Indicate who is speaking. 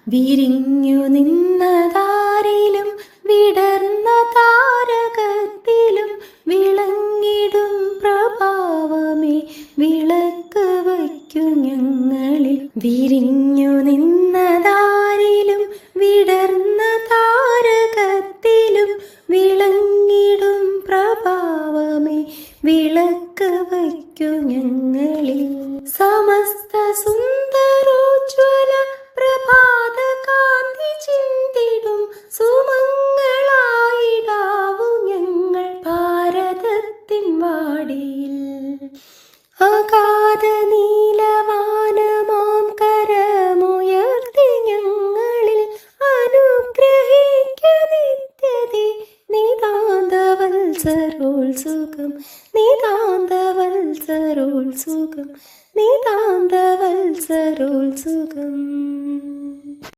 Speaker 1: വിരിഞ്ഞു നിന്നതാരിലും വിടർന്ന താരകത്തിലും വിളങ്ങിടും പ്രഭാവമേ വിളക്ക് വയ്ക്കു ഞങ്ങളിൽ. വിരിഞ്ഞു നിന്നതാരിലും വിടർന്ന താരകത്തിലും വിളങ്ങിടും പ്രഭാവമേ വിളക്ക് വയ്ക്കു ഞങ്ങളിൽ. സമസ്ത സുന്ദരോജ്വല പ്രഭാത കാന്തി ചിന്തിടും സുമങ്ങളായിടാവു ഞങ്ങൾ ഭാരതത്തിൻ വാടിയിൽ. അഗാധ നീലവാനമാം കരമുയർത്തി ഞങ്ങളിൽ അനുഗ്രഹിക്കു നിത്യതേ. നിതാന്തവത്സരോത്സുകം നിതാന്തവത്സരോത്സുകം നിതാന്തവത്സരോത്സുകം.